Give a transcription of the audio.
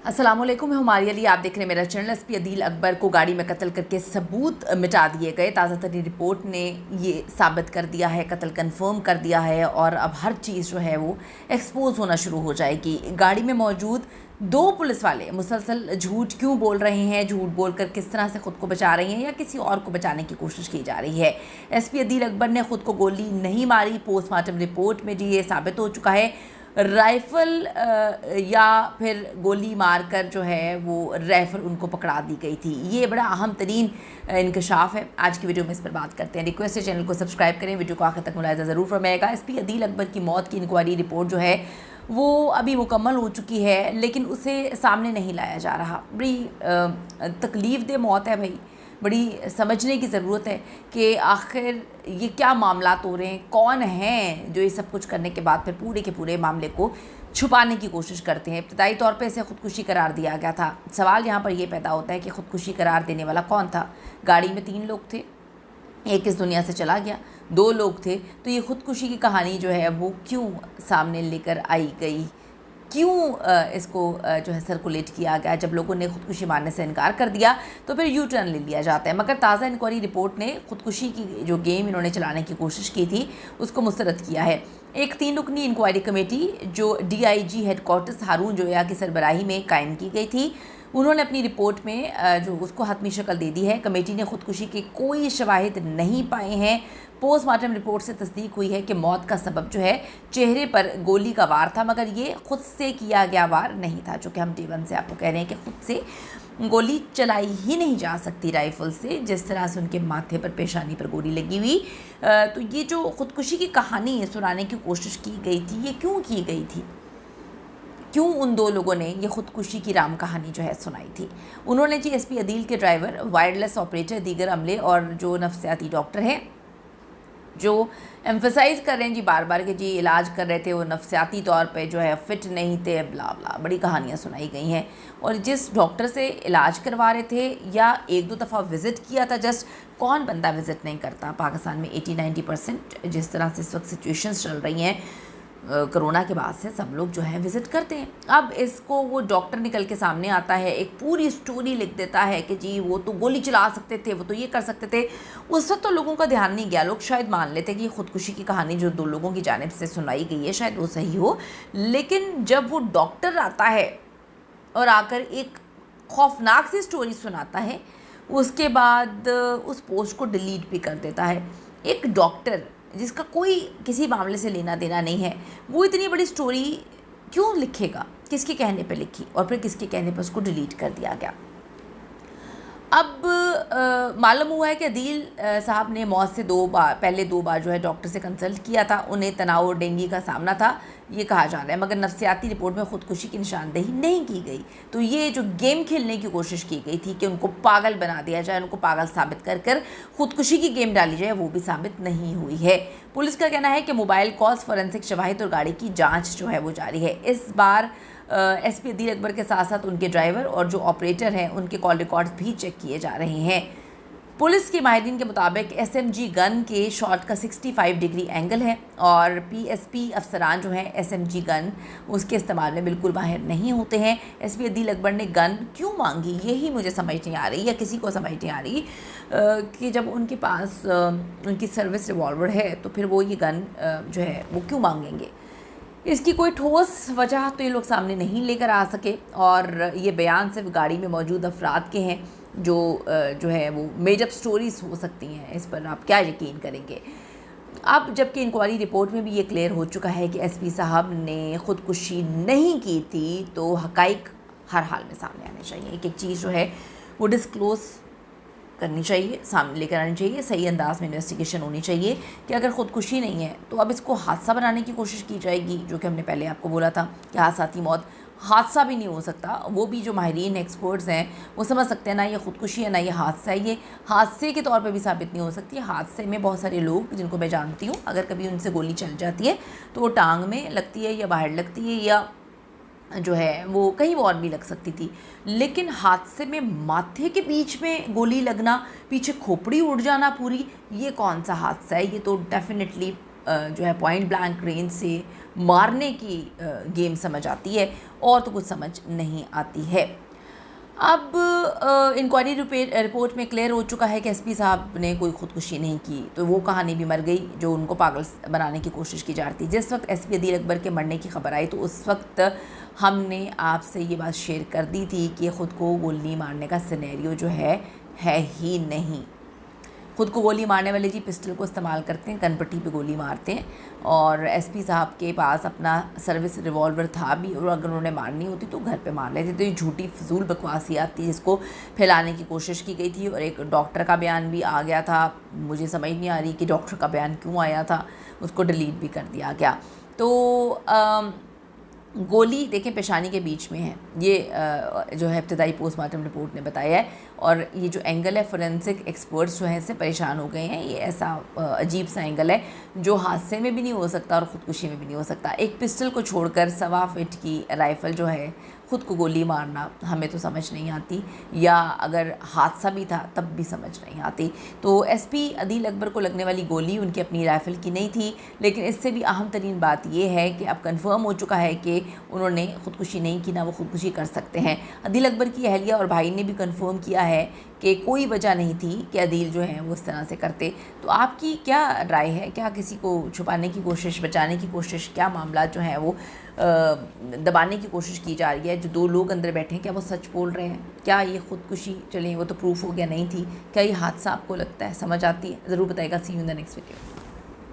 अस्सलामुअलैकुम, मैं हमारी अली। आप देख रहे हैं मेरा चैनल। एसपी अदील अकबर को गाड़ी में कत्ल करके सबूत मिटा दिए गए। ताज़ा तरीन रिपोर्ट ने ये साबित कर दिया है, कत्ल कंफर्म कर दिया है और अब हर चीज़ जो है वो एक्सपोज होना शुरू हो जाएगी। गाड़ी में मौजूद दो पुलिस वाले मुसलसल झूठ क्यों बोल रहे हैं, झूठ बोलकर किस तरह से ख़ुद को बचा रहे हैं या किसी और को बचाने की कोशिश की जा रही है। एसपी अदील अकबर ने ख़ुद को गोली नहीं मारी। पोस्टमार्टम रिपोर्ट में जी ये साबित हो चुका है। राइफ़ल या फिर गोली मारकर जो है वो राइफ़ल उनको पकड़ा दी गई थी। ये बड़ा अहम तरीन इंकशाफ है। आज की वीडियो में इस पर बात करते हैं। रिक्वेस्ट है चैनल को सब्सक्राइब करें, वीडियो को आखिर तक मुलाहिज़ा ज़रूर फरमाइएगा। एसपी अदील अकबर की मौत की इंक्वायरी रिपोर्ट जो है वो अभी मुकम्मल हो चुकी है, लेकिन उसे सामने नहीं लाया जा रहा। बड़ी तकलीफ़ दह मौत है भाई। बड़ी समझने की ज़रूरत है कि आखिर ये क्या मामलात हो रहे हैं, कौन हैं जो ये सब कुछ करने के बाद फिर पूरे के पूरे मामले को छुपाने की कोशिश करते हैं। इब्तदाई तौर पे इसे ख़ुदकुशी करार दिया गया था। सवाल यहाँ पर ये पैदा होता है कि ख़ुदकुशी करार देने वाला कौन था। गाड़ी में 3 लोग थे, एक इस दुनिया से चला गया, 2 लोग थे, तो ये ख़ुदकुशी की कहानी जो है वो क्यों सामने लेकर आई गई, क्यों इसको जो है सर्कुलेट किया गया। जब लोगों ने ख़ुदकुशी मारने से इनकार कर दिया तो फिर यू टर्न ले लिया जाता है। मगर ताज़ा इंक्वायरी रिपोर्ट ने ख़ुदकुशी की जो गेम इन्होंने चलाने की कोशिश की थी उसको मुस्तरद किया है। एक 3 रुकनी इंक्वायरी कमेटी जो DIG हेडक्वार्टर्स हारून जोया की सरबराही में कायम की गई थी, उन्होंने अपनी रिपोर्ट में जो उसको हतमी शक्ल दे दी है। कमेटी ने ख़ुदकुशी के कोई शवाहिद नहीं पाए हैं। पोस्टमार्टम रिपोर्ट से तस्दीक हुई है कि मौत का सबब जो है चेहरे पर गोली का वार था, मगर ये ख़ुद से किया गया वार नहीं था। जो कि हम D1 से आपको कह रहे हैं कि ख़ुद से गोली चलाई ही नहीं जा सकती राइफ़ल से, जिस तरह से उनके माथे पर, पेशानी पर गोली लगी हुई। तो ये जो ख़ुदकुशी की कहानी सुनाने की कोशिश की गई थी, ये क्यों की गई थी, क्यों उन 2 लोगों ने ये ख़ुदकुशी की राम कहानी जो है सुनाई थी। उन्होंने जी एसपी अदील के ड्राइवर, वायरलेस ऑपरेटर, दीगर अमले और जो नफ्सियाती डॉक्टर हैं जो एम्फसाइज़ कर रहे हैं जी बार बार कि जी इलाज कर रहे थे, वो नफ्सियाती तौर पे जो है फ़िट नहीं थे, ब्ला ब्ला बड़ी कहानियाँ सुनाई गई हैं। और जिस डॉक्टर से इलाज करवा रहे थे या 1-2 दफ़ा विज़िट किया था जस्ट, कौन बंदा विज़िट नहीं करता। पाकिस्तान में 80-90% जिस तरह से इस वक्त सिचुएशंस चल रही हैं कोरोना के बाद से, सब लोग जो है विज़िट करते हैं। अब इसको वो डॉक्टर निकल के सामने आता है, एक पूरी स्टोरी लिख देता है कि जी वो तो गोली चला सकते थे, वो तो ये कर सकते थे। उस वक्त तो लोगों का ध्यान नहीं गया। लोग शायद मान लेते कि ख़ुदकुशी की कहानी जो 2 लोगों की जानिब से सुनाई गई है शायद वो सही हो, लेकिन जब वो डॉक्टर आता है और आकर एक खौफनाक सी स्टोरी सुनाता है, उसके बाद उस पोस्ट को डिलीट भी कर देता है। एक डॉक्टर जिसका कोई किसी मामले से लेना देना नहीं है, वो इतनी बड़ी स्टोरी क्यों लिखेगा, किसके कहने पे लिखी और फिर किसके कहने पर उसको डिलीट कर दिया गया। अब मालूम हुआ है कि अदील साहब ने मौत से पहले 2 बार जो है डॉक्टर से कंसल्ट किया था। उन्हें तनाव और डेंगू का सामना था, ये कहा जा रहा है, मगर नफ्सियाती रिपोर्ट में ख़ुदकुशी की निशानदेही नहीं की गई। तो ये जो गेम खेलने की कोशिश की गई थी कि उनको पागल बना दिया जाए, उनको पागल साबित कर कर ख़ुदकुशी की गेम डाली जाए, वो भी साबित नहीं हुई है। पुलिस का कहना है कि मोबाइल कॉल्स, फॉरेंसिक शवाहिद और गाड़ी की जाँच जो है वो जारी है। इस बार एसपी अदील अकबर के साथ साथ उनके ड्राइवर और जो ऑपरेटर हैं उनके कॉल रिकॉर्ड्स भी चेक किए जा रहे हैं। पुलिस के माहिरीन के मुताबिक SMG गन के शॉट का 65 डिग्री एंगल है और PSP अफसरान जो हैं SMG गन उसके इस्तेमाल में बिल्कुल माहिर नहीं होते हैं। एसपी अदील अकबर ने गन क्यों मांगी, यही मुझे समझ नहीं आ रही, या किसी को समझ नहीं आ रही कि जब उनके पास उनकी सर्विस रिवॉल्वर है तो फिर वो ये गन जो है वो क्यों मांगेंगे। इसकी कोई ठोस वजह तो ये लोग सामने नहीं लेकर आ सके और ये बयान सिर्फ गाड़ी में मौजूद अफराद के हैं जो है वो मेजअप स्टोरीज़ हो सकती हैं। इस पर आप क्या यकीन करेंगे। अब जबकि इंक्वायरी रिपोर्ट में भी ये क्लियर हो चुका है कि एसपी साहब ने ख़ुदकुशी नहीं की थी, तो हक़ाइक़ हर हाल में सामने आने चाहिए। एक चीज़ जो है वो डिस्क्लोज़ करनी चाहिए, सामने लेकर आनी चाहिए, सही अंदाज में इन्वेस्टिगेशन होनी चाहिए कि अगर ख़ुदकुशी नहीं है तो अब इसको हादसा बनाने की कोशिश की जाएगी। जो कि हमने पहले आपको बोला था कि हादसाती मौत हादसा भी नहीं हो सकता। वो भी जो माहिरीन एक्सपर्ट्स हैं वो समझ सकते हैं ना ये ख़ुदकुशी है ना ये हादसा है। ये हादसे के तौर पे भी साबित नहीं हो सकती। हादसे में बहुत सारे लोग जिनको मैं जानती हूँ, अगर कभी उनसे गोली चल जाती है तो वो टांग में लगती है या बाहर लगती है या जो है वो कहीं और भी लग सकती थी, लेकिन हादसे में माथे के बीच में गोली लगना, पीछे खोपड़ी उड़ जाना पूरी, ये कौन सा हादसा है। ये तो डेफिनेटली जो है पॉइंट ब्लैंक रेंज से मारने की गेम समझ आती है, और तो कुछ समझ नहीं आती है। अब इंक्वायरी रिपोर्ट में क्लियर हो चुका है कि एसपी साहब ने कोई ख़ुदकुशी नहीं की, तो वो कहानी भी मर गई जो उनको पागल बनाने की कोशिश की जा रही थी। जिस वक्त एसपी अदील अकबर के मरने की खबर आई तो उस वक्त हमने आपसे ये बात शेयर कर दी थी कि ख़ुद को गोली मारने का सिनेरियो जो है ही नहीं। ख़ुद को गोली मारने वाले जी पिस्टल को इस्तेमाल करते हैं, कनपट्टी पे गोली मारते हैं, और एसपी साहब के पास अपना सर्विस रिवॉल्वर था भी, और अगर उन्होंने मारनी होती तो घर पे मार लेते। तो ये झूठी फजूल बकवासी आती है जिसको फैलाने की कोशिश की गई थी। और एक डॉक्टर का बयान भी आ गया था, मुझे समझ नहीं आ रही कि डॉक्टर का बयान क्यों आया था, उसको डिलीट भी कर दिया गया। तो गोली देखें पेशानी के बीच में है, ये जो है इब्तदाई पोस्टमार्टम रिपोर्ट ने बताया है। और ये जो एंगल है, फोरेंसिक एक्सपर्ट्स जो हैं इससे परेशान हो गए हैं। ये ऐसा अजीब सा एंगल है जो हादसे में भी नहीं हो सकता और ख़ुदकुशी में भी नहीं हो सकता। एक पिस्टल को छोड़कर 1.25 फीट की राइफ़ल जो है ख़ुद को गोली मारना हमें तो समझ नहीं आती, या अगर हादसा भी था तब भी समझ नहीं आती। तो एसपी अदील अकबर को लगने वाली गोली उनकी अपनी राइफ़ल की नहीं थी, लेकिन इससे भी अहम तरीन बात यह है कि अब कंफर्म हो चुका है कि उन्होंने ख़ुदकुशी नहीं की, ना वो ख़ुदकुशी कर सकते हैं। अदील अकबर की अहलिया और भाई ने भी कंफर्म किया है कि कोई वजह नहीं थी कि अदील जो हैं वो इस तरह से करते। तो आपकी क्या राय है? क्या किसी को छुपाने की कोशिश, बचाने की कोशिश, क्या मामला जो है वो दबाने की कोशिश की जा रही है? जो 2 लोग अंदर बैठे हैं क्या वो सच बोल रहे हैं? क्या ये ख़ुदकुशी, चलें वो तो प्रूफ हो गया नहीं थी, क्या ये हादसा आपको लगता है समझ आती है? ज़रूर बताएगा। See you in the next video.